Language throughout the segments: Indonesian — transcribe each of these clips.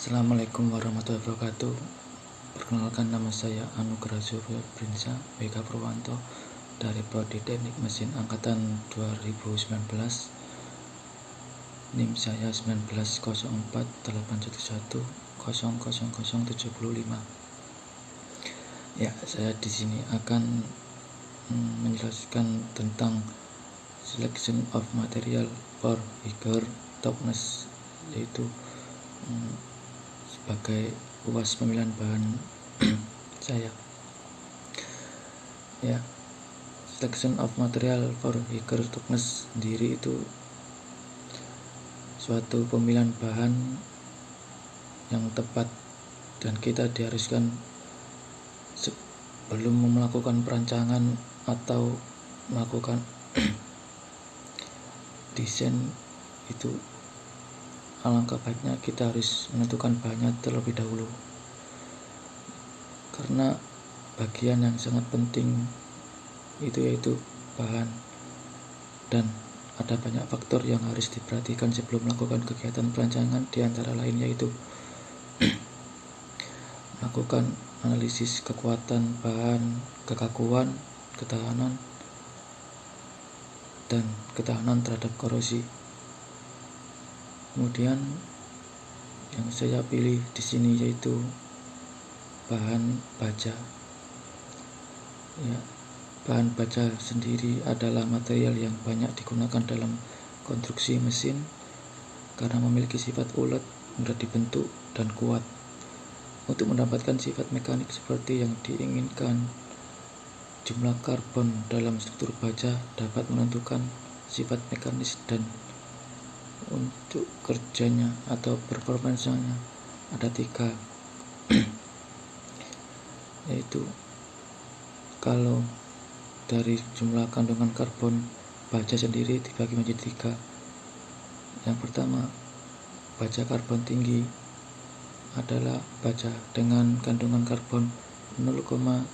Assalamualaikum warahmatullahi wabarakatuh. Perkenalkan, nama saya Anugrah Surya Brinsa BK Purwanto dari Prodi Teknik Mesin Angkatan 2019. NIM saya 1904811000075. Ya, saya di sini akan menjelaskan tentang selection of material for bigger toughness, yaitu sebagai luas pemilihan bahan saya. Ya, selection of material for bigger toughness sendiri itu suatu pemilihan bahan yang tepat, dan kita diharuskan sebelum melakukan perancangan atau melakukan desain itu, alangkah baiknya kita harus menentukan bahannya terlebih dahulu, karena bagian yang sangat penting itu yaitu bahan, dan ada banyak faktor yang harus diperhatikan sebelum melakukan kegiatan perancangan, di antara lain yaitu melakukan analisis kekuatan bahan, kekakuan, ketahanan, dan ketahanan terhadap korosi. Kemudian yang saya pilih di sini yaitu bahan baja. Ya, bahan baja sendiri adalah material yang banyak digunakan dalam konstruksi mesin karena memiliki sifat ulet, mudah dibentuk, dan kuat. Untuk mendapatkan sifat mekanik seperti yang diinginkan, jumlah karbon dalam struktur baja dapat menentukan sifat mekanis, dan untuk kerjanya atau performansanya ada 3, yaitu kalau dari jumlah kandungan karbon baja sendiri dibagi menjadi 3. Yang pertama, baja karbon tinggi adalah baja dengan kandungan karbon 0,70%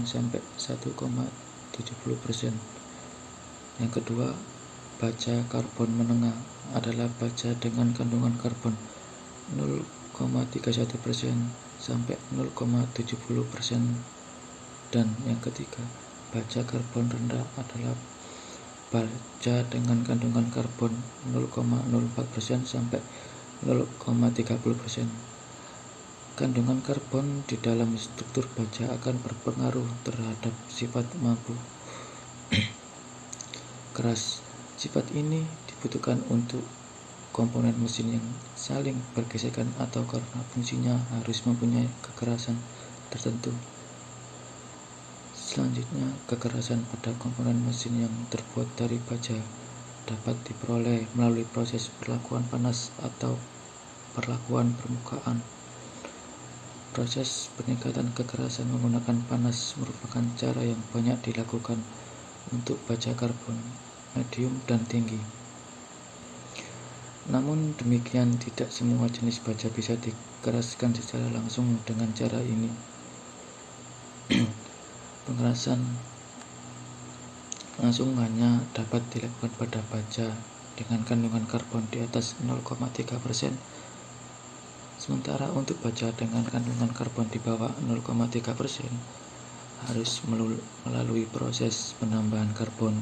sampai 1,70%. Yang kedua, baja karbon menengah adalah baja dengan kandungan karbon 0,31% sampai 0,70%. Dan yang ketiga, baja karbon rendah adalah baja dengan kandungan karbon 0,04% sampai 0,30%. Kandungan karbon di dalam struktur baja akan berpengaruh terhadap sifat mampu keras. Sifat ini dibutuhkan untuk komponen mesin yang saling bergesekan atau karena fungsinya harus mempunyai kekerasan tertentu. Selanjutnya, kekerasan pada komponen mesin yang terbuat dari baja dapat diperoleh melalui proses perlakuan panas atau perlakuan permukaan. Proses peningkatan kekerasan menggunakan panas merupakan cara yang banyak dilakukan untuk baja karbon medium dan tinggi. Namun demikian, tidak semua jenis baja bisa dikeraskan secara langsung dengan cara ini. Pengerasan langsung hanya dapat dilakukan pada baja dengan kandungan karbon di atas 0,3%, sementara untuk baja dengan kandungan karbon di bawah 0,3% harus melalui proses penambahan karbon.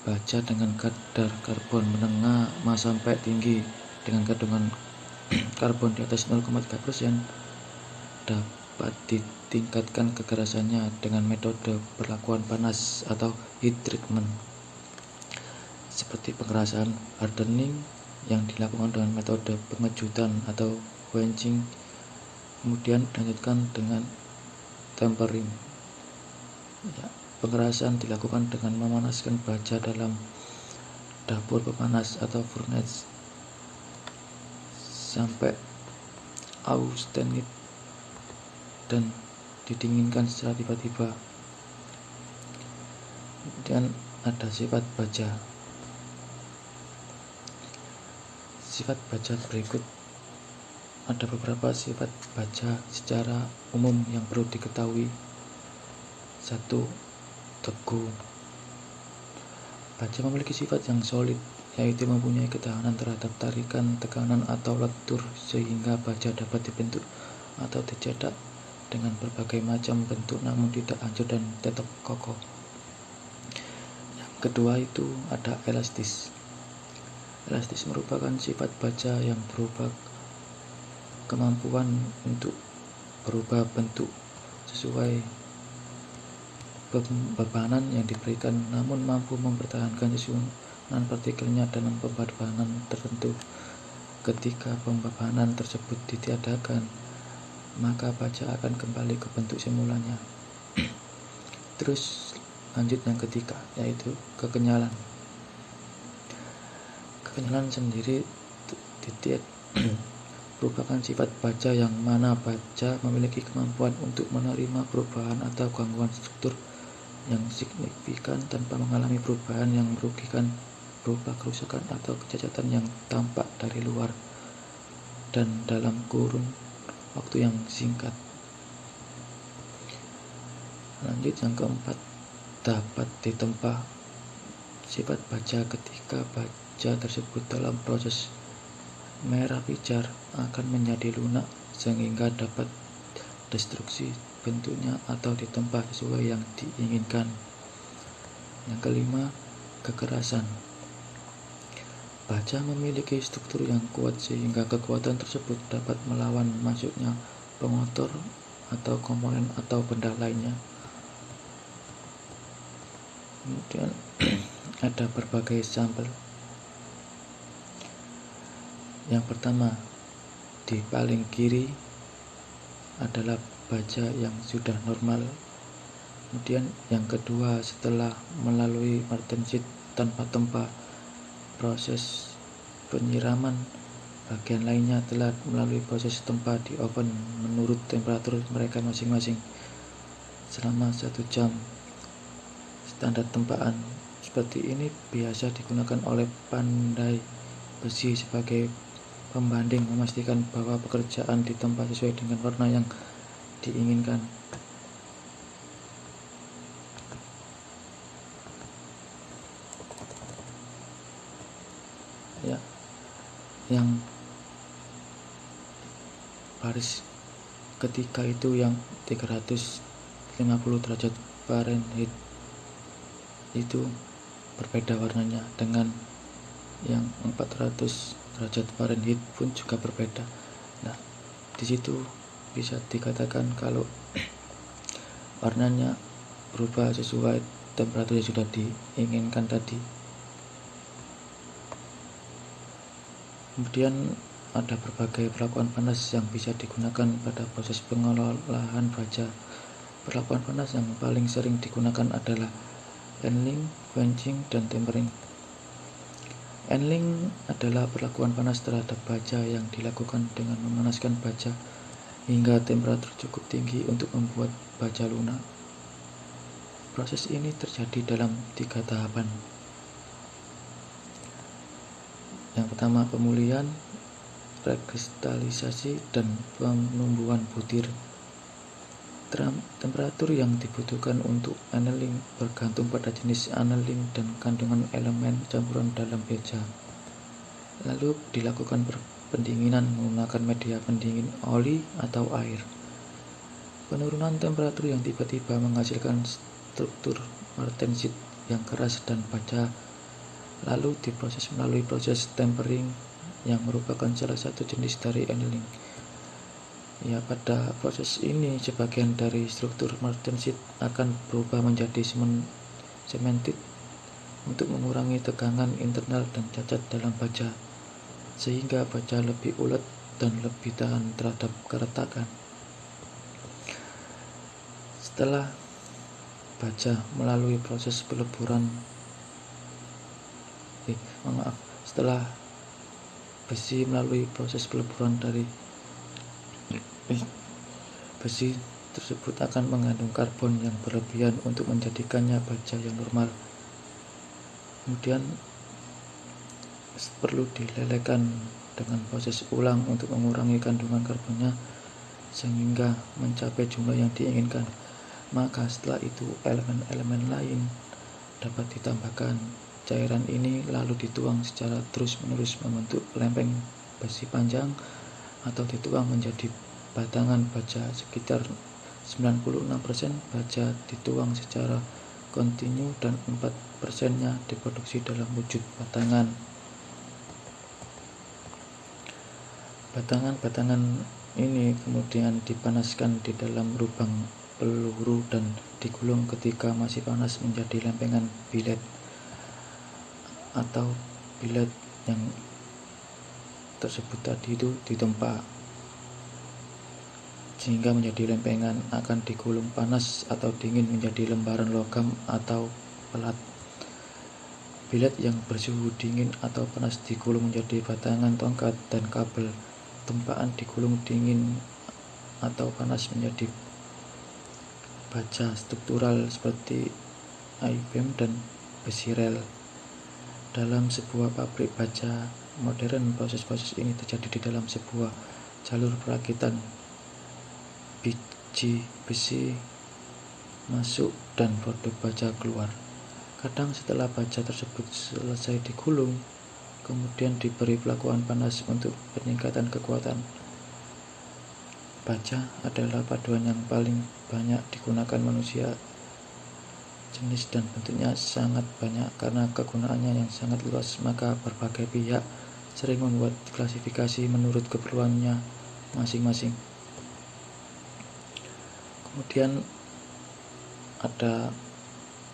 Baja dengan kadar karbon menengah sampai tinggi dengan kandungan karbon di atas 0,3% dapat ditingkatkan kekerasannya dengan metode perlakuan panas atau heat treatment, seperti pengerasan hardening yang dilakukan dengan metode pengejutan atau quenching, kemudian dilanjutkan dengan tempering. Ya, pengerasan dilakukan dengan memanaskan baja dalam dapur pemanas atau furnace sampai austenite dan didinginkan secara tiba-tiba. Kemudian ada sifat baja. Sifat baja berikut. Ada beberapa sifat baja secara umum yang perlu diketahui. 1. Teguh. Baja memiliki sifat yang solid yaitu mempunyai ketahanan terhadap tarikan, tekanan, atau lentur sehingga baja dapat dibentuk atau dicetak dengan berbagai macam bentuk namun tidak hancur dan tetap kokoh. Yang kedua itu ada elastis. Elastis merupakan sifat baja yang berupa kemampuan untuk berubah bentuk sesuai bebanan yang diberikan, namun mampu mempertahankan susunan partikelnya dalam pembebanan tertentu. Ketika pembebanan tersebut ditiadakan, maka baja akan kembali ke bentuk semulanya. Terus lanjut yang ketiga, yaitu kekenyalan. Kekenyalan sendiri merupakan sifat baja yang mana baja memiliki kemampuan untuk menerima perubahan atau gangguan struktur yang signifikan tanpa mengalami perubahan yang merugikan berupa kerusakan atau kecacatan yang tampak dari luar dan dalam kurun waktu yang singkat. Lanjut yang keempat, dapat ditempa. Sifat baja ketika baja tersebut dalam proses merah pijar akan menjadi lunak sehingga dapat destruksi bentuknya atau ditempa sesuai yang diinginkan. Yang kelima, kekerasan. Baja memiliki struktur yang kuat sehingga kekuatan tersebut dapat melawan masuknya pengotor atau komponen atau benda lainnya. Kemudian ada berbagai sampel. Yang pertama, di paling kiri adalah baja yang sudah normal. Kemudian yang kedua, setelah melalui martensit tanpa tempa proses penyiraman, bagian lainnya telah melalui proses tempa di oven menurut temperatur mereka masing-masing selama 1 jam. Standar tempaan seperti ini biasa digunakan oleh pandai besi sebagai pembanding memastikan bahwa pekerjaan ditempa sesuai dengan warna yang diinginkan. Ya, yang baris ketiga itu yang 350 derajat Fahrenheit itu berbeda warnanya, dengan yang 400 derajat Fahrenheit pun juga berbeda. Nah, di situ bisa dikatakan kalau warnanya berubah sesuai temperatur yang sudah diinginkan tadi. Kemudian ada berbagai perlakuan panas yang bisa digunakan pada proses pengolahan baja. Perlakuan panas yang paling sering digunakan adalah annealing, quenching, dan tempering. Annealing adalah perlakuan panas terhadap baja yang dilakukan dengan memanaskan baja hingga temperatur cukup tinggi untuk membuat baja lunak. Proses ini terjadi dalam 3 tahapan. Yang pertama, pemulihan, rekristalisasi, dan penumbuhan butir. Temperatur yang dibutuhkan untuk annealing bergantung pada jenis annealing dan kandungan elemen campuran dalam baja. Lalu dilakukan pendinginan menggunakan media pendingin oli atau air. Penurunan temperatur yang tiba-tiba menghasilkan struktur martensit yang keras dan baja lalu diproses melalui proses tempering yang merupakan salah satu jenis dari annealing. Ya, pada proses ini sebagian dari struktur martensit akan berubah menjadi cementit untuk mengurangi tegangan internal dan cacat dalam baja sehingga baja lebih ulet dan lebih tahan terhadap keretakan. Setelah baja melalui proses peleburan setelah besi melalui proses peleburan dari besi tersebut akan mengandung karbon yang berlebihan untuk menjadikannya baja yang normal. Kemudian perlu dilelehkan dengan proses ulang untuk mengurangi kandungan karbonnya sehingga mencapai jumlah yang diinginkan. Maka setelah itu elemen-elemen lain dapat ditambahkan cairan ini lalu dituang secara terus-menerus membentuk lempeng besi panjang atau dituang menjadi batangan baja. Sekitar 96% baja dituang secara kontinu dan 4%-nya diproduksi dalam wujud batangan. Batangan-batangan ini kemudian dipanaskan di dalam lubang peluru dan digulung ketika masih panas menjadi lempengan biled atau biled yang tersebut tadi itu ditempa sehingga menjadi lempengan, akan digulung panas atau dingin menjadi lembaran logam atau pelat. Biled yang bersuhu dingin atau panas digulung menjadi batangan tongkat, dan kabel tempaan digulung dingin atau panas menjadi baja struktural seperti I-beam dan besi rel. Dalam sebuah pabrik baja modern, proses-proses ini terjadi di dalam sebuah jalur perakitan. Biji besi masuk dan produk baja keluar. Kadang setelah baja tersebut selesai digulung, kemudian diberi pelakuan panas untuk peningkatan kekuatan. Baja adalah paduan yang paling banyak digunakan manusia. Jenis dan bentuknya sangat banyak karena kegunaannya yang sangat luas, maka berbagai pihak sering membuat klasifikasi menurut keperluannya masing-masing. Kemudian ada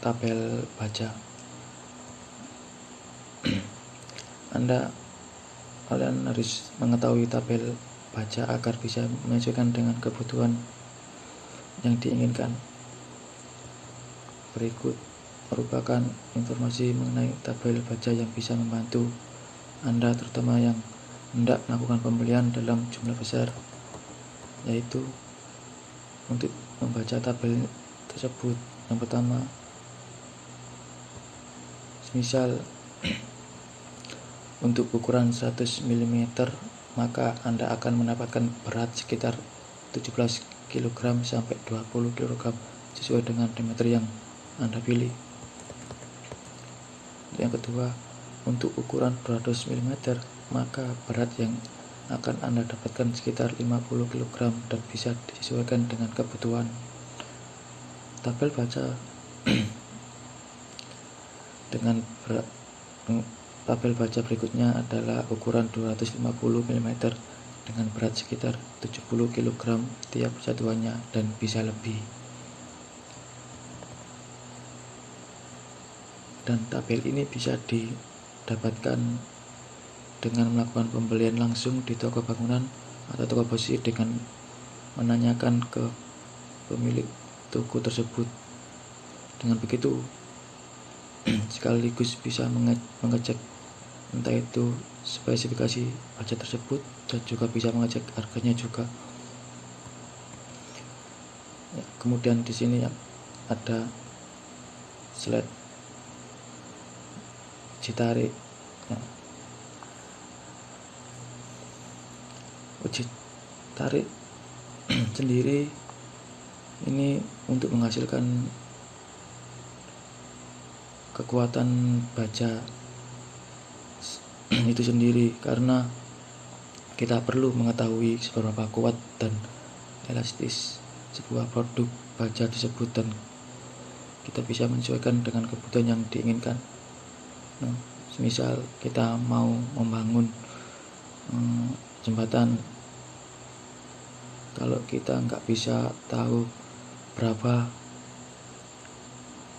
tabel baja. Kalian harus mengetahui tabel baja agar bisa menyesuaikan dengan kebutuhan yang diinginkan. Berikut merupakan informasi mengenai tabel baja yang bisa membantu Anda, terutama yang hendak melakukan pembelian dalam jumlah besar, yaitu untuk membaca tabel tersebut. Yang pertama, misal untuk ukuran 100 mm, maka Anda akan mendapatkan berat sekitar 17 kg sampai 20 kg sesuai dengan diameter yang Anda pilih. Yang kedua, untuk ukuran 200 mm, maka berat yang akan Anda dapatkan sekitar 50 kg dan bisa disesuaikan dengan kebutuhan. Tabel baja tabel baja berikutnya adalah ukuran 250 mm dengan berat sekitar 70 kg tiap satuannya dan bisa lebih. Dan tabel ini bisa didapatkan dengan melakukan pembelian langsung di toko bangunan atau toko besi dengan menanyakan ke pemilik toko tersebut. Dengan begitu sekaligus bisa mengecek entah itu spesifikasi baja tersebut dan juga bisa mengecek harganya juga. Ya, kemudian di sini ada slide uji tarik. Uji tarik sendiri ini untuk menghasilkan kekuatan baja itu sendiri, karena kita perlu mengetahui seberapa kuat dan elastis sebuah produk baja tersebut dan kita bisa menyesuaikan dengan kebutuhan yang diinginkan. Nah, misal kita mau membangun jembatan, kalau kita nggak bisa tahu berapa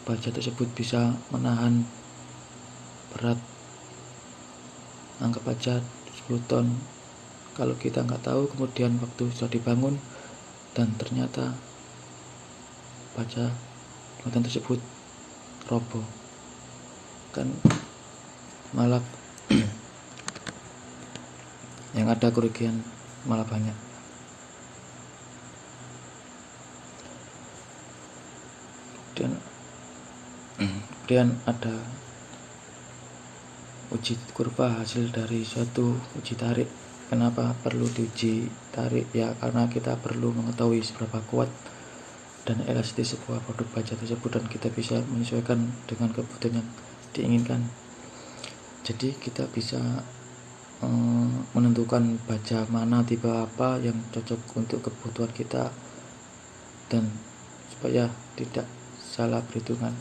baja tersebut bisa menahan berat, anggap aja 10 ton. Kalau kita nggak tahu, kemudian waktu sudah dibangun dan ternyata baja jembatan tersebut roboh, kan malah yang ada kerugian malah banyak. Kemudian ada uji kurva hasil dari suatu uji tarik. Kenapa perlu diuji tarik? Ya karena kita perlu mengetahui seberapa kuat dan elastis sebuah produk baja tersebut dan kita bisa menyesuaikan dengan kebutuhan yang diinginkan. Jadi kita bisa menentukan baja mana, tipe apa yang cocok untuk kebutuhan kita, dan supaya tidak salah perhitungan.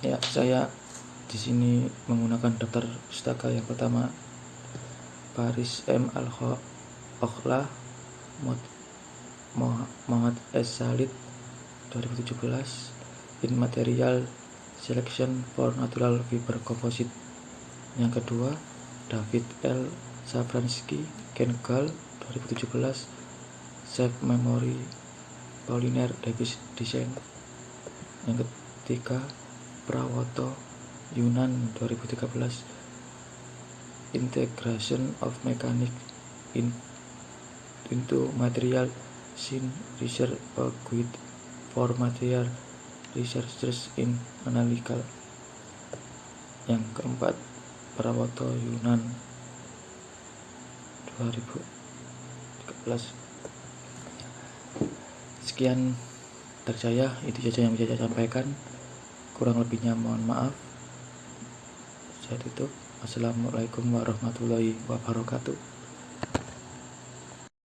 Ya, saya di sini menggunakan daftar pustaka yang pertama, Paris M. Al-Okhla, Muhammad S. Salid 2017, in Material Selection for Natural Fiber Composite. Yang kedua, David L. Safransky, Kengal 2017, Shape Memory Polymer Davis Design. Yang ketiga, Prawoto, Yunan 2013, Integration of Mechanics into Material Science Research, a Guide for Material Researchers in Analytical. Yang keempat, Prawoto, Yunan 2013. Sekian dari saya, itu saja yang bisa saya sampaikan. Kurang lebihnya mohon maaf. Saya tutup. Assalamualaikum warahmatullahi wabarakatuh.